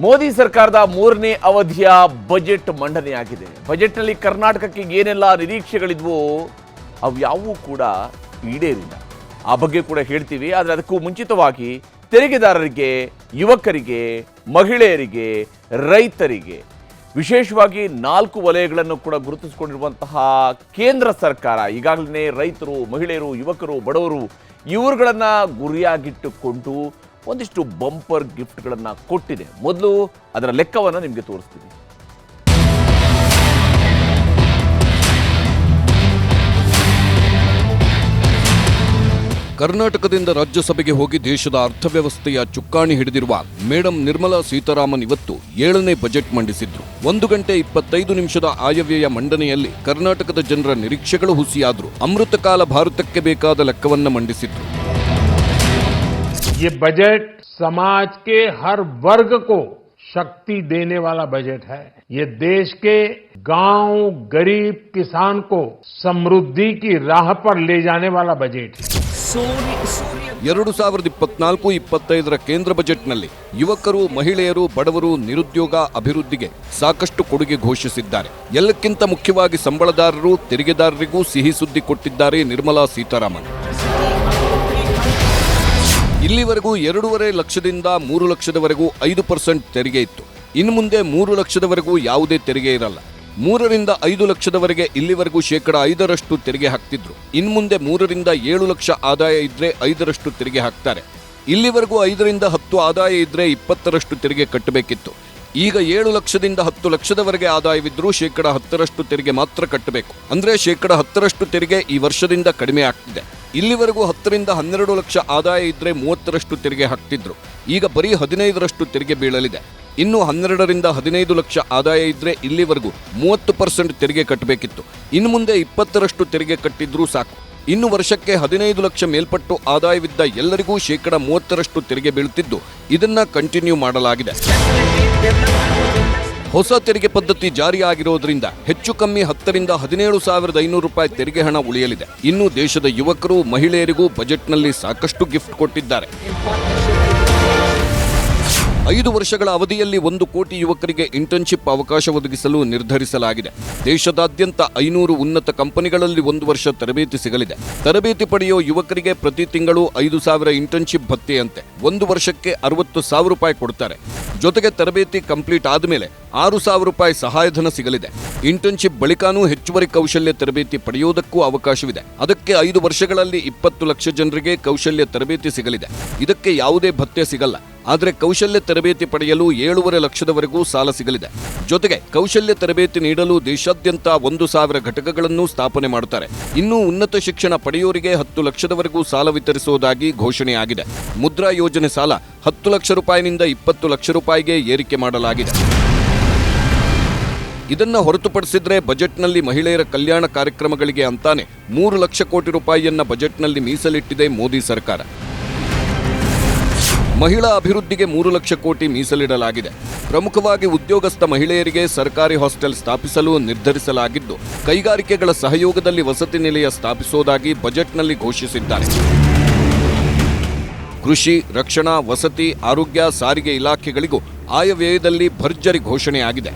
ಮೋದಿ ಸರ್ಕಾರದ 3ನೇ ಅವಧಿಯ ಬಜೆಟ್ ಮಂಡನೆಯಾಗಿದೆ. ಬಜೆಟ್ನಲ್ಲಿ ಕರ್ನಾಟಕಕ್ಕೆ ಏನೆಲ್ಲ ನಿರೀಕ್ಷೆಗಳಿದ್ವೋ ಅವ್ಯಾವೂ ಕೂಡ ಈಡೇರಿಲ್ಲ. ಆ ಬಗ್ಗೆ ಕೂಡ ಹೇಳ್ತೀವಿ. ಆದರೆ ಅದಕ್ಕೂ ಮುಂಚಿತವಾಗಿ ತೆರಿಗೆದಾರರಿಗೆ, ಯುವಕರಿಗೆ, ಮಹಿಳೆಯರಿಗೆ, ರೈತರಿಗೆ ವಿಶೇಷವಾಗಿ 4 ವಲಯಗಳನ್ನು ಕೂಡ ಗುರುತಿಸಿಕೊಂಡಿರುವಂತಹ ಕೇಂದ್ರ ಸರ್ಕಾರ ಈಗಾಗಲೇ ರೈತರು, ಮಹಿಳೆಯರು, ಯುವಕರು, ಬಡವರು ಇವರುಗಳನ್ನು ಗುರಿಯಾಗಿಟ್ಟುಕೊಂಡು ಒಂದಿಷ್ಟು ಬಂಪರ್ ಗಿಫ್ಟ್ಗಳನ್ನು ಕೊಟ್ಟಿದೆ. ಮೊದಲು ಅದರ ಲೆಕ್ಕವನ್ನು ನಿಮಗೆ ತೋರಿಸ್ತೀನಿ. ಕರ್ನಾಟಕದಿಂದ ರಾಜ್ಯಸಭೆಗೆ ಹೋಗಿ ದೇಶದ ಅರ್ಥವ್ಯವಸ್ಥೆಯ ಚುಕ್ಕಾಣಿ ಹಿಡಿದಿರುವ ಮೇಡಂ ನಿರ್ಮಲಾ ಸೀತಾರಾಮನ್ ಇವತ್ತು 7ನೇ ಬಜೆಟ್ ಮಂಡಿಸಿದ್ರು. 1 ಗಂಟೆ 25 ನಿಮಿಷದ ಆಯವ್ಯಯ ಮಂಡನೆಯಲ್ಲಿ ಕರ್ನಾಟಕದ ಜನರ ನಿರೀಕ್ಷೆಗಳು ಹುಸಿಯಾದ್ರು. ಅಮೃತ ಕಾಲ ಭಾರತಕ್ಕೆ ಬೇಕಾದ ಲೆಕ್ಕವನ್ನ ಮಂಡಿಸಿದ್ರು. ये बजट समाज के हर वर्ग को शक्ति देने वाला बजट है. ये देश के गांव, गरीब किसान को समृद्धि की राह पर ले जाने वाला बजट है. 2024-25ರ ಕೇಂದ್ರ ಬಜೆಟ್ನಲ್ಲಿ ಯುವಕರು, ಮಹಿಳೆಯರು, ಬಡವರು, ನಿರುದ್ಯೋಗ ಅಭಿವೃದ್ಧಿಗೆ ಸಾಕಷ್ಟು ಕೊಡುಗೆ ಘೋಷಿಸಿದ್ದಾರೆ. ಎಲ್ಲಕ್ಕಿಂತ ಮುಖ್ಯವಾಗಿ ಸಂಬಳದಾರರು, ತೆರಿಗೆದಾರರಿಗೂ ಸಿಹಿ ಸುದ್ದಿ ಕೊಟ್ಟಿದ್ದಾರೆ ನಿರ್ಮಲಾ ಸೀತಾರಾಮನ್. ಇಲ್ಲಿವರೆಗೂ 2.5 ಲಕ್ಷದಿಂದ 3 ಲಕ್ಷದವರೆಗೂ 5% ತೆರಿಗೆ ಇತ್ತು. ಇನ್ನು ಮುಂದೆ 3 ಲಕ್ಷದವರೆಗೂ ಯಾವುದೇ ತೆರಿಗೆ ಇರಲ್ಲ. 3 ರಿಂದ 5 ಲಕ್ಷದವರೆಗೆ ಇಲ್ಲಿವರೆಗೂ 5% ತೆರಿಗೆ ಹಾಕ್ತಿದ್ರು. ಇನ್ನು ಮುಂದೆ 3 ರಿಂದ 7 ಲಕ್ಷ ಆದಾಯ ಇದ್ರೆ 5% ತೆರಿಗೆ ಹಾಕ್ತಾರೆ. ಇಲ್ಲಿವರೆಗೂ 5 ರಿಂದ 10 ಆದಾಯ ಇದ್ರೆ 20% ತೆರಿಗೆ ಕಟ್ಟಬೇಕಿತ್ತು. ಈಗ 7 ಲಕ್ಷದಿಂದ 10 ಲಕ್ಷದವರೆಗೆ ಆದಾಯವಿದ್ರೂ 10% ತೆರಿಗೆ ಮಾತ್ರ ಕಟ್ಟಬೇಕು. ಅಂದ್ರೆ 10% ತೆರಿಗೆ ಈ ವರ್ಷದಿಂದ ಕಡಿಮೆ ಆಗ್ತಿದೆ. ಇಲ್ಲಿವರೆಗೂ 10 ರಿಂದ 12 ಲಕ್ಷ ಆದಾಯ ಇದ್ರೆ 30% ತೆರಿಗೆ ಹಾಕ್ತಿದ್ರು. ಈಗ ಬರೀ 15% ತೆರಿಗೆ ಬೀಳಲಿದೆ. ಇನ್ನು 12 ರಿಂದ 15 ಲಕ್ಷ ಆದಾಯ ಇದ್ರೆ ಇಲ್ಲಿವರೆಗೂ 30% ತೆರಿಗೆ ಕಟ್ಟಬೇಕಿತ್ತು. ಇನ್ನು ಮುಂದೆ 20% ತೆರಿಗೆ ಕಟ್ಟಿದ್ರೂ ಸಾಕು. ಇನ್ನು ವರ್ಷಕ್ಕೆ 15 ಲಕ್ಷ ಮೇಲ್ಪಟ್ಟು ಆದಾಯವಿದ್ದ ಎಲ್ಲರಿಗೂ 30% ತೆರಿಗೆ ಬೀಳುತ್ತಿದ್ದು ಇದನ್ನ ಕಂಟಿನ್ಯೂ ಮಾಡಲಾಗಿದೆ. ಹೊಸ ತೆರಿಗೆ ಪದ್ಧತಿ ಜಾರಿಯಾಗಿರೋದ್ರಿಂದ ಹೆಚ್ಚು ಕಮ್ಮಿ 10 ರಿಂದ 17,500 ರೂಪಾಯಿ ತೆರಿಗೆ ಹಣ ಉಳಿಯಲಿದೆ. ಇನ್ನು ದೇಶದ ಯುವಕರು, ಮಹಿಳೆಯರಿಗೂ ಬಜೆಟ್ನಲ್ಲಿ ಸಾಕಷ್ಟು ಗಿಫ್ಟ್ ಕೊಟ್ಟಿದ್ದಾರೆ. 5 ವರ್ಷಗಳ ಅವಧಿಯಲ್ಲಿ 1 ಕೋಟಿ ಯುವಕರಿಗೆ ಇಂಟರ್ನ್ಶಿಪ್ ಅವಕಾಶ ಒದಗಿಸಲು ನಿರ್ಧರಿಸಲಾಗಿದೆ. ದೇಶದಾದ್ಯಂತ 500 ಉನ್ನತ ಕಂಪನಿಗಳಲ್ಲಿ 1 ವರ್ಷ ತರಬೇತಿ ಸಿಗಲಿದೆ. ತರಬೇತಿ ಪಡೆಯುವ ಯುವಕರಿಗೆ ಪ್ರತಿ ತಿಂಗಳು 5,000 ಇಂಟರ್ನ್ಶಿಪ್ ಭತ್ಯೆಯಂತೆ 1 ವರ್ಷಕ್ಕೆ 60,000 ರೂಪಾಯಿ ಕೊಡ್ತಾರೆ. ಜೊತೆಗೆ ತರಬೇತಿ ಕಂಪ್ಲೀಟ್ ಆದಮೇಲೆ 6,000 ರೂಪಾಯಿ ಸಹಾಯಧನ ಸಿಗಲಿದೆ. ಇಂಟರ್ನ್ಶಿಪ್ ಬಳಿಕನೂ ಹೆಚ್ಚುವರಿ ಕೌಶಲ್ಯ ತರಬೇತಿ ಪಡೆಯುವುದಕ್ಕೂ ಅವಕಾಶವಿದೆ. ಅದಕ್ಕೆ 5 ವರ್ಷಗಳಲ್ಲಿ 20 ಲಕ್ಷ ಜನರಿಗೆ ಕೌಶಲ್ಯ ತರಬೇತಿ ಸಿಗಲಿದೆ. ಇದಕ್ಕೆ ಯಾವುದೇ ಭತ್ಯೆ ಸಿಗಲ್ಲ. ಆದರೆ ಕೌಶಲ್ಯ ತರಬೇತಿ ಪಡೆಯಲು 7.5 ಲಕ್ಷದವರೆಗೂ ಸಾಲ ಸಿಗಲಿದೆ. ಜೊತೆಗೆ ಕೌಶಲ್ಯ ತರಬೇತಿ ನೀಡಲು ದೇಶಾದ್ಯಂತ 1,000 ಘಟಕಗಳನ್ನು ಸ್ಥಾಪನೆ ಮಾಡುತ್ತಾರೆ. ಇನ್ನು ಉನ್ನತ ಶಿಕ್ಷಣ ಪಡೆಯೋರಿಗೆ 10 ಲಕ್ಷದವರೆಗೂ ಸಾಲ ವಿತರಿಸುವುದಾಗಿ ಘೋಷಣೆಯಾಗಿದೆ. ಮುದ್ರಾ ಯೋಜನೆ ಸಾಲ 10 ಲಕ್ಷ ರೂಪಾಯಿನಿಂದ 20 ಲಕ್ಷ ರೂಪಾಯಿಗೆ ಏರಿಕೆ ಮಾಡಲಾಗಿದೆ. ಇದನ್ನ ಹೊರತುಪಡಿಸಿದ್ರೆ ಬಜೆಟ್ನಲ್ಲಿ ಮಹಿಳೆಯರ ಕಲ್ಯಾಣ ಕಾರ್ಯಕ್ರಮಗಳಿಗೆ ಅಂತಾನೆ 3 ಲಕ್ಷ ಕೋಟಿ ರೂಪಾಯಿಯನ್ನ ಬಜೆಟ್ನಲ್ಲಿ ಮೀಸಲಿಟ್ಟಿದೆ ಮೋದಿ ಸರ್ಕಾರ. ಮಹಿಳಾ ಅಭಿವೃದ್ಧಿಗೆ 3 ಲಕ್ಷ ಕೋಟಿ ಮೀಸಲಿಡಲಾಗಿದೆ. ಪ್ರಮುಖವಾಗಿ ಉದ್ಯೋಗಸ್ಥ ಮಹಿಳೆಯರಿಗೆ ಸರ್ಕಾರಿ ಹಾಸ್ಟೆಲ್ ಸ್ಥಾಪಿಸಲು ನಿರ್ಧರಿಸಲಾಗಿದ್ದು, ಕೈಗಾರಿಕೆಗಳ ಸಹಯೋಗದಲ್ಲಿ ವಸತಿ ನಿಲಯ ಸ್ಥಾಪಿಸುವುದಾಗಿ ಬಜೆಟ್ನಲ್ಲಿ ಘೋಷಿಸಿದ್ದಾರೆ. ಕೃಷಿ, ರಕ್ಷಣಾ, ವಸತಿ, ಆರೋಗ್ಯ, ಸಾರಿಗೆ ಇಲಾಖೆಗಳಿಗೂ ಆಯವ್ಯಯದಲ್ಲಿ ಭರ್ಜರಿ ಘೋಷಣೆಯಾಗಿದೆ.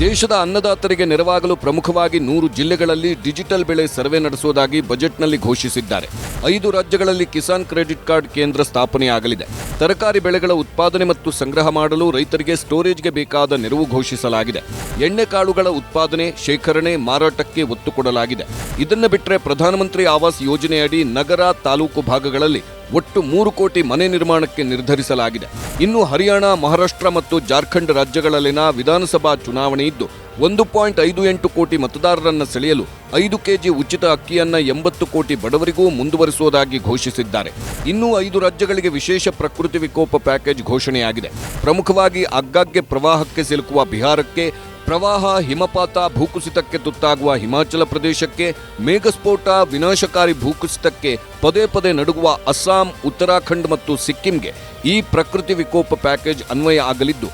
ದೇಶದ ಅನ್ನದಾತರಿಗೆ ನೆರವಾಗಲು ಪ್ರಮುಖವಾಗಿ 100 ಜಿಲ್ಲೆಗಳಲ್ಲಿ ಡಿಜಿಟಲ್ ಬೆಳೆ ಸರ್ವೆ ನಡೆಸುವುದಾಗಿ ಬಜೆಟ್ನಲ್ಲಿ ಘೋಷಿಸಿದ್ದಾರೆ. 5 ರಾಜ್ಯಗಳಲ್ಲಿ ಕಿಸಾನ್ ಕ್ರೆಡಿಟ್ ಕಾರ್ಡ್ ಕೇಂದ್ರ ಸ್ಥಾಪನೆಯಾಗಲಿದೆ. ತರಕಾರಿ ಬೆಳೆಗಳ ಉತ್ಪಾದನೆ ಮತ್ತು ಸಂಗ್ರಹ ಮಾಡಲು ರೈತರಿಗೆ ಸ್ಟೋರೇಜ್ಗೆ ಬೇಕಾದ ನೆರವು ಘೋಷಿಸಲಾಗಿದೆ. ಎಣ್ಣೆಕಾಳುಗಳ ಉತ್ಪಾದನೆ, ಶೇಖರಣೆ, ಮಾರಾಟಕ್ಕೆ ಒತ್ತು ಕೊಡಲಾಗಿದೆ. ಇದನ್ನು ಬಿಟ್ಟರೆ ಪ್ರಧಾನಮಂತ್ರಿ ಆವಾಸ್ ಯೋಜನೆಯಡಿ ನಗರ, ತಾಲೂಕು ಭಾಗಗಳಲ್ಲಿ ಒಟ್ಟು 3 ಕೋಟಿ ಮನೆ ನಿರ್ಮಾಣಕ್ಕೆ ನಿರ್ಧರಿಸಲಾಗಿದೆ. ಇನ್ನು ಹರಿಯಾಣ, ಮಹಾರಾಷ್ಟ್ರ ಮತ್ತು ಜಾರ್ಖಂಡ್ ರಾಜ್ಯಗಳಲ್ಲಿನ ವಿಧಾನಸಭಾ ಚುನಾವಣೆ ಇದ್ದು 1.58 ಕೋಟಿ ಮತದಾರರನ್ನ ಸೆಳೆಯಲು 5 ಕೆಜಿ ಉಚಿತ ಅಕ್ಕಿಯನ್ನ 80 ಕೋಟಿ ಬಡವರಿಗೂ ಮುಂದುವರಿಸುವುದಾಗಿ ಘೋಷಿಸಿದ್ದಾರೆ. ಇನ್ನೂ 5 ರಾಜ್ಯಗಳಿಗೆ ವಿಶೇಷ ಪ್ರಕೃತಿ ವಿಕೋಪ ಪ್ಯಾಕೇಜ್ ಘೋಷಣೆಯಾಗಿದೆ. ಪ್ರಮುಖವಾಗಿ ಆಗಾಗ್ಗೆ ಪ್ರವಾಹಕ್ಕೆ ಸಿಲುಕುವ ಬಿಹಾರಕ್ಕೆ, ಪ್ರವಾಹ, ಹಿಮಪಾತ, ಭೂಕುಸಿತಕ್ಕೆ ತುತ್ತಾಗುವ ಹಿಮಾಚಲ ಪ್ರದೇಶಕ್ಕೆ, ಮೇಘಸ್ಫೋಟ, ವಿನಾಶಕಾರಿ ಭೂಕುಸಿತಕ್ಕೆ ಪದೇ ಪದೇ ನಡುಗುವ ಅಸ್ಸಾಂ, ಉತ್ತರಾಖಂಡ್ ಮತ್ತು ಸಿಕ್ಕಿಂಗೆ ಈ ಪ್ರಕೃತಿ ವಿಕೋಪ ಪ್ಯಾಕೇಜ್ ಅನ್ವಯ ಆಗಲಿದ್ದು,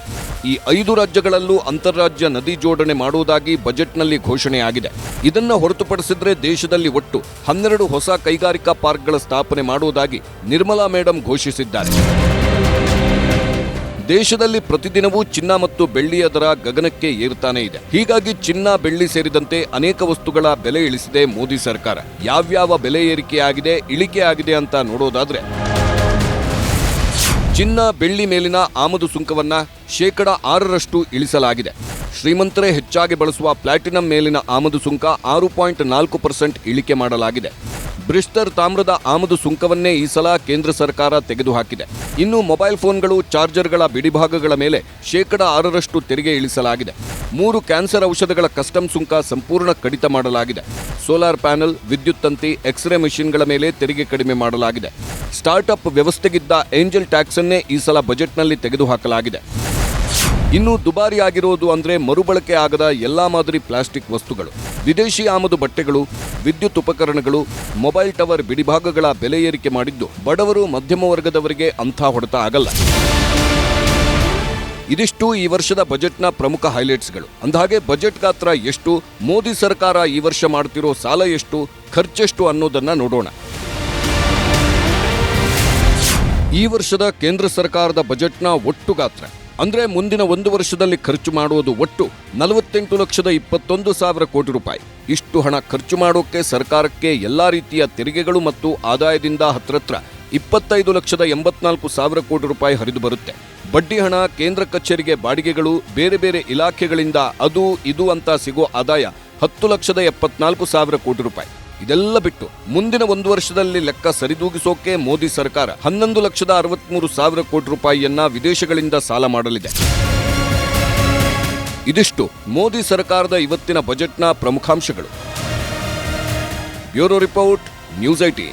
ಈ 5 ರಾಜ್ಯಗಳಲ್ಲೂ ಅಂತಾರಾಜ್ಯ ನದಿ ಜೋಡಣೆ ಮಾಡುವುದಾಗಿ ಬಜೆಟ್ನಲ್ಲಿ ಘೋಷಣೆಯಾಗಿದೆ. ಇದನ್ನು ಹೊರತುಪಡಿಸಿದ್ರೆ ದೇಶದಲ್ಲಿ ಒಟ್ಟು 12 ಹೊಸ ಕೈಗಾರಿಕಾ ಪಾರ್ಕ್ಗಳ ಸ್ಥಾಪನೆ ಮಾಡುವುದಾಗಿ ನಿರ್ಮಲಾ ಮೇಡಂ ಘೋಷಿಸಿದ್ದಾರೆ. ದೇಶದಲ್ಲಿ ಪ್ರತಿದಿನವೂ ಚಿನ್ನ ಮತ್ತು ಬೆಳ್ಳಿಯ ದರ ಗಗನಕ್ಕೆ ಏರ್ತಾನೆ ಇದೆ. ಹೀಗಾಗಿ ಚಿನ್ನ, ಬೆಳ್ಳಿ ಸೇರಿದಂತೆ ಅನೇಕ ವಸ್ತುಗಳ ಬೆಲೆ ಇಳಿಸಿದೆ ಮೋದಿ ಸರ್ಕಾರ. ಯಾವ್ಯಾವ ಬೆಲೆ ಏರಿಕೆಯಾಗಿದೆ, ಇಳಿಕೆ ಆಗಿದೆ ಅಂತ ನೋಡೋದಾದ್ರೆ, ಚಿನ್ನ, ಬೆಳ್ಳಿ ಮೇಲಿನ ಆಮದು ಸುಂಕವನ್ನ 6% ಇಳಿಸಲಾಗಿದೆ. ಶ್ರೀಮಂತರೇ ಹೆಚ್ಚಾಗಿ ಬಳಸುವ ಪ್ಲಾಟಿನಂ ಮೇಲಿನ ಆಮದು ಸುಂಕ 6.4% ಇಳಿಕೆ ಮಾಡಲಾಗಿದೆ. ಬ್ರಿಸ್ಟರ್ ತಾಮ್ರದ ಆಮದು ಸುಂಕವನ್ನೇ ಈ ಸಲ ಕೇಂದ್ರ ಸರ್ಕಾರ ತೆಗೆದುಹಾಕಿದೆ. ಇನ್ನು ಮೊಬೈಲ್ ಫೋನ್ಗಳು, ಚಾರ್ಜರ್ಗಳ ಬಿಡಿಭಾಗಗಳ ಮೇಲೆ 6% ತೆರಿಗೆ ಇಳಿಸಲಾಗಿದೆ. 3 ಕ್ಯಾನ್ಸರ್ ಔಷಧಗಳ ಕಸ್ಟಮ್ ಸುಂಕ ಸಂಪೂರ್ಣ ಕಡಿತ ಮಾಡಲಾಗಿದೆ. ಸೋಲಾರ್ ಪ್ಯಾನೆಲ್, ವಿದ್ಯುತ್ ತಂತಿ, ಎಕ್ಸ್ರೇ ಮೆಷಿನ್ಗಳ ಮೇಲೆ ತೆರಿಗೆ ಕಡಿಮೆ ಮಾಡಲಾಗಿದೆ. ಸ್ಟಾರ್ಟ್ಅಪ್ ವ್ಯವಸ್ಥೆಗಿದ್ದ ಏಂಜಲ್ ಟ್ಯಾಕ್ಸ್ ಅನ್ನೇ ಈ ಸಲ ಬಜೆಟ್ನಲ್ಲಿ ತೆಗೆದುಹಾಕಲಾಗಿದೆ. ಇನ್ನು ದುಬಾರಿಯಾಗಿರೋದು ಅಂದ್ರೆ ಮರುಬಳಕೆ ಆಗದ ಎಲ್ಲಾ ಮಾದರಿ ಪ್ಲಾಸ್ಟಿಕ್ ವಸ್ತುಗಳು, ವಿದೇಶಿ ಆಮದು ಬಟ್ಟೆಗಳು, ವಿದ್ಯುತ್ ಉಪಕರಣಗಳು, ಮೊಬೈಲ್ ಟವರ್ ಬಿಡಿಭಾಗಗಳ ಬೆಲೆ ಏರಿಕೆ ಮಾಡಿದ್ದು ಬಡವರು, ಮಧ್ಯಮ ವರ್ಗದವರಿಗೆ ಅಂಥ ಹೊಡೆತ ಆಗಲ್ಲ. ಇದಿಷ್ಟು ಈ ವರ್ಷದ ಬಜೆಟ್ನ ಪ್ರಮುಖ ಹೈಲೈಟ್ಸ್ಗಳು. ಅಂದಹಾಗೆ ಬಜೆಟ್ ಗಾತ್ರ ಎಷ್ಟು, ಮೋದಿ ಸರ್ಕಾರ ಈ ವರ್ಷ ಮಾಡ್ತಿರೋ ಸಾಲ ಎಷ್ಟು, ಖರ್ಚೆಷ್ಟು ಅನ್ನೋದನ್ನ ನೋಡೋಣ. ಈ ವರ್ಷದ ಕೇಂದ್ರ ಸರ್ಕಾರದ ಬಜೆಟ್ನ ಒಟ್ಟು ಗಾತ್ರ ಅಂದ್ರೆ ಮುಂದಿನ 1 ವರ್ಷದಲ್ಲಿ ಖರ್ಚು ಮಾಡುವುದು ಒಟ್ಟು 48,21,000 ಕೋಟಿ ರೂಪಾಯಿ. ಇಷ್ಟು ಹಣ ಖರ್ಚು ಮಾಡೋಕೆ ಸರ್ಕಾರಕ್ಕೆ ಎಲ್ಲಾ ರೀತಿಯ ತೆರಿಗೆಗಳು ಮತ್ತು ಆದಾಯದಿಂದ ಹತ್ರತ್ರ 25,84,000 ಕೋಟಿ ರೂಪಾಯಿ ಹರಿದು ಬರುತ್ತೆ. ಬಡ್ಡಿ ಹಣ, ಕೇಂದ್ರ ಕಚೇರಿಗೆ ಬಾಡಿಗೆಗಳು, ಬೇರೆ ಬೇರೆ ಇಲಾಖೆಗಳಿಂದ ಅದು ಇದು ಅಂತ ಸಿಗೋ ಆದಾಯ 10,74,000 ಕೋಟಿ ರೂಪಾಯಿ. ಇದೆಲ್ಲ ಬಿಟ್ಟು ಮುಂದಿನ 1 ವರ್ಷದಲ್ಲಿ ಲೆಕ್ಕ ಸರಿದೂಗಿಸೋಕೆ ಮೋದಿ ಸರ್ಕಾರ 11,63,000 ಕೋಟಿ ರೂಪಾಯಿಯನ್ನ ವಿದೇಶಗಳಿಂದ ಸಾಲ ಮಾಡಲಿದೆ. ಇದಿಷ್ಟು ಮೋದಿ ಸರ್ಕಾರದ ಇವತ್ತಿನ ಬಜೆಟ್ನ ಪ್ರಮುಖಾಂಶಗಳು. Bureau report, news 18.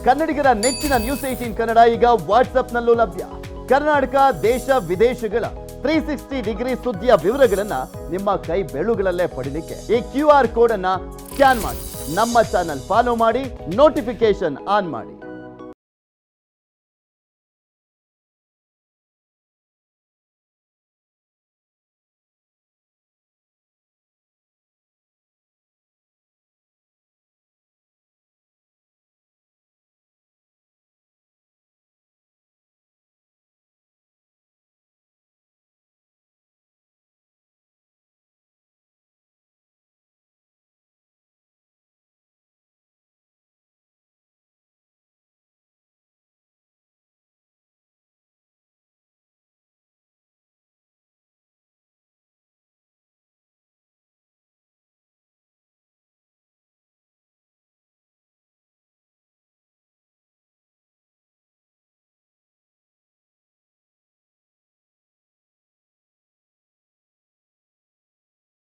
ಕನ್ನಡಿಗರ ನೆಚ್ಚಿನ ನ್ಯೂಸ್ 18 ಕನ್ನಡ ಈಗ ವಾಟ್ಸ್ಆಪ್ನಲ್ಲೂ ಲಭ್ಯ. ಕರ್ನಾಟಕ, ದೇಶ, ವಿದೇಶಗಳ 360 ಡಿಗ್ರಿ ಸುದ್ದಿಯ ವಿವರಗಳನ್ನ ನಿಮ್ಮ ಕೈ ಬೆರಳುಗಳಲ್ಲೇ ಪಡಿಲಿಕ್ಕೆ ಈ QR ಕೋಡ್ ಅನ್ನ ಸ್ಕ್ಯಾನ್ ಮಾಡಿ, ನಮ್ಮ ಚಾನಲ್ ಫಾಲೋ ಮಾಡಿ, ನೋಟಿಫಿಕೇಶನ್ ಆನ್ ಮಾಡಿ.